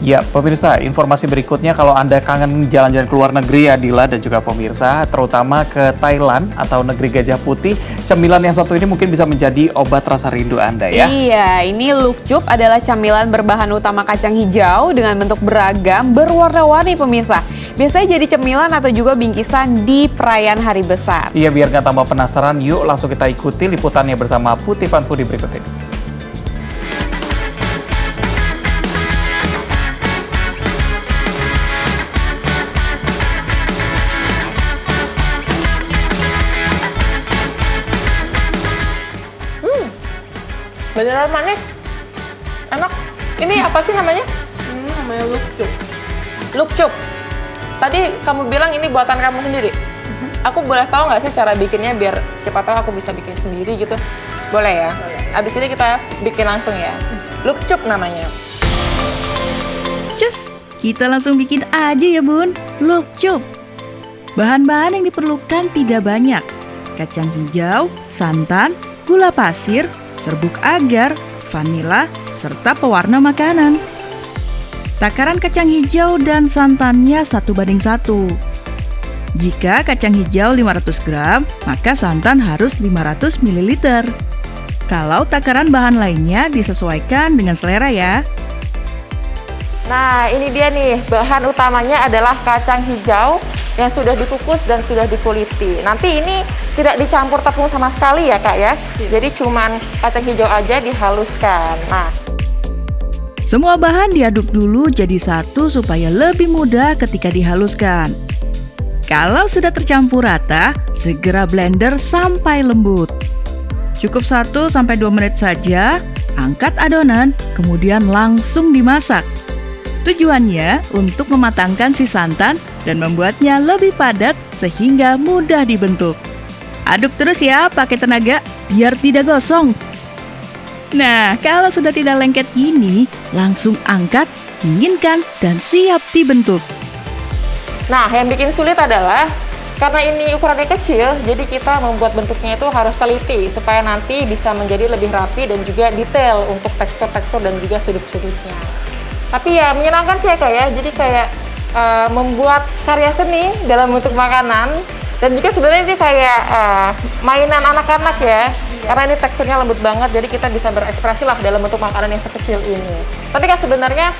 Ya, pemirsa, informasi berikutnya kalau Anda kangen jalan-jalan ke luar negeri ya, Dila dan juga pemirsa, terutama ke Thailand atau negeri Gajah Putih, cemilan yang satu ini mungkin bisa menjadi obat rasa rindu Anda ya. Iya, ini lukcup adalah camilan berbahan utama kacang hijau dengan bentuk beragam, berwarna-warni pemirsa. Biasanya jadi cemilan atau juga bingkisan di perayaan hari besar. Iya, biar nggak tambah penasaran, yuk langsung kita ikuti liputannya bersama Putih Fun Foodie berikut ini. Beneran manis, enak. Ini apa sih namanya? Namanya lukcup. Lukcup. Tadi kamu bilang ini buatan kamu sendiri. Aku boleh tahu nggak sih cara bikinnya biar siapa tahu aku bisa bikin sendiri gitu? Boleh ya? Abis ini kita bikin langsung ya. Lukcup namanya. Cus, kita langsung bikin aja ya bun, lukcup. Bahan-bahan yang diperlukan tidak banyak. Kacang hijau, santan, gula pasir, serbuk agar, vanila, serta pewarna makanan. Takaran kacang hijau dan santannya 1:1. Jika kacang hijau 500 gram, maka santan harus 500 ml. Kalau takaran bahan lainnya disesuaikan dengan selera ya. Nah, ini dia nih, bahan utamanya adalah kacang hijau yang sudah dikukus dan sudah dikuliti. Nanti ini tidak dicampur tepung sama sekali ya Kak ya. Jadi cuman kacang hijau aja dihaluskan. Nah, Semua bahan diaduk dulu jadi satu supaya lebih mudah ketika dihaluskan. Kalau sudah tercampur rata, segera blender sampai lembut. Cukup 1-2 menit saja, angkat adonan, kemudian langsung dimasak. Tujuannya untuk mematangkan si santan dan membuatnya lebih padat sehingga mudah dibentuk. Aduk terus ya pakai tenaga biar tidak gosong. Nah, kalau sudah tidak lengket gini, langsung angkat, dinginkan, dan siap dibentuk. nah yang bikin sulit adalah karena ini ukurannya kecil, jadi kita membuat bentuknya itu harus teliti supaya nanti bisa menjadi lebih rapi dan juga detail untuk tekstur-tekstur dan juga sudut-sudutnya. Tapi ya menyenangkan sih ya Kak ya, jadi kayak membuat karya seni dalam bentuk makanan. Dan juga sebenarnya ini kayak mainan anak-anak ya, karena ini teksturnya lembut banget, jadi kita bisa berekspresi lah dalam bentuk makanan yang sekecil ini. Tapi Kak sebenarnya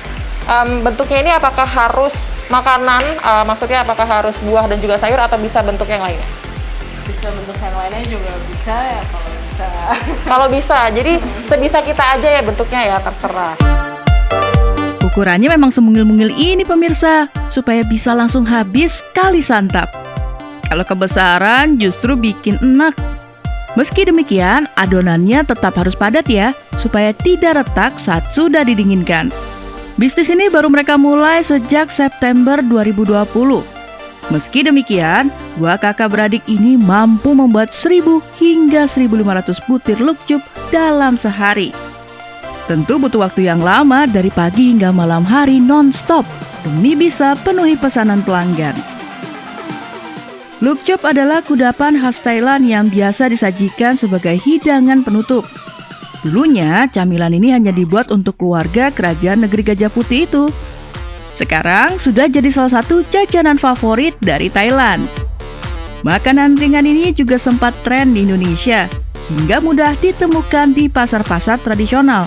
bentuknya ini apakah harus makanan, maksudnya apakah harus buah dan juga sayur atau bisa bentuk yang lainnya? Bisa bentuk yang lainnya juga bisa ya kalau bisa. Kalau bisa, jadi sebisa kita aja ya bentuknya ya, terserah. Ukurannya memang semungil-mungil ini pemirsa, supaya bisa langsung habis sekali santap. Kalau kebesaran justru bikin enak. Meski demikian, adonannya tetap harus padat ya, supaya tidak retak saat sudah didinginkan. Bisnis ini baru mereka mulai sejak September 2020. Meski demikian, dua kakak beradik ini mampu membuat 1.000 hingga 1.500 butir lukcup dalam sehari. Tentu butuh waktu yang lama dari pagi hingga malam hari non-stop demi bisa penuhi pesanan pelanggan. Lukcup adalah kudapan khas Thailand yang biasa disajikan sebagai hidangan penutup. Dulunya, camilan ini hanya dibuat untuk keluarga kerajaan negeri Gajah Putih itu. Sekarang sudah jadi salah satu jajanan favorit dari Thailand. Makanan ringan ini juga sempat tren di Indonesia, hingga mudah ditemukan di pasar-pasar tradisional.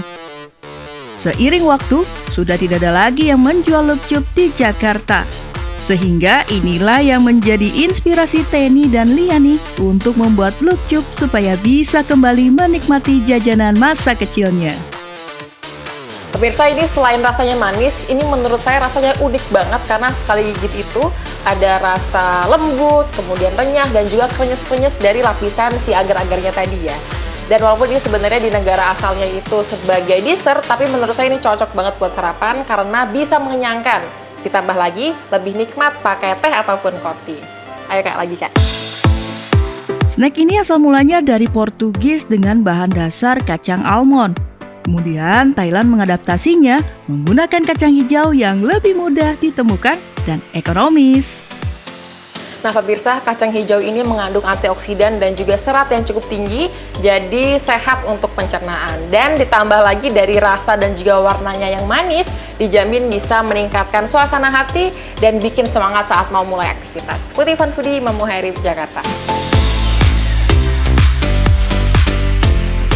Seiring waktu, sudah tidak ada lagi yang menjual lukcup di Jakarta. Sehingga inilah yang menjadi inspirasi Teni dan Liani untuk membuat lukcup supaya bisa kembali menikmati jajanan masa kecilnya. Pemirsa, ini selain rasanya manis, ini menurut saya rasanya unik banget karena sekali gigit itu ada rasa lembut, kemudian renyah, dan juga krenyes-krenyes dari lapisan si agar-agarnya tadi ya. Dan walaupun ini sebenarnya di negara asalnya itu sebagai dessert, tapi menurut saya ini cocok banget buat sarapan karena bisa mengenyangkan. Ditambah lagi, lebih nikmat pakai teh ataupun kopi. Ayo Kak, lagi Kak. Snack ini asal mulanya dari Portugis dengan bahan dasar kacang almond. Kemudian Thailand mengadaptasinya menggunakan kacang hijau yang lebih mudah ditemukan dan ekonomis. Nah pemirsa, kacang hijau ini mengandung antioksidan dan juga serat yang cukup tinggi, jadi sehat untuk pencernaan. Dan ditambah lagi dari rasa dan juga warnanya yang manis, dijamin bisa meningkatkan suasana hati dan bikin semangat saat mau mulai aktivitas. Putih Fun Foodie, Mamu Hairi, Jakarta.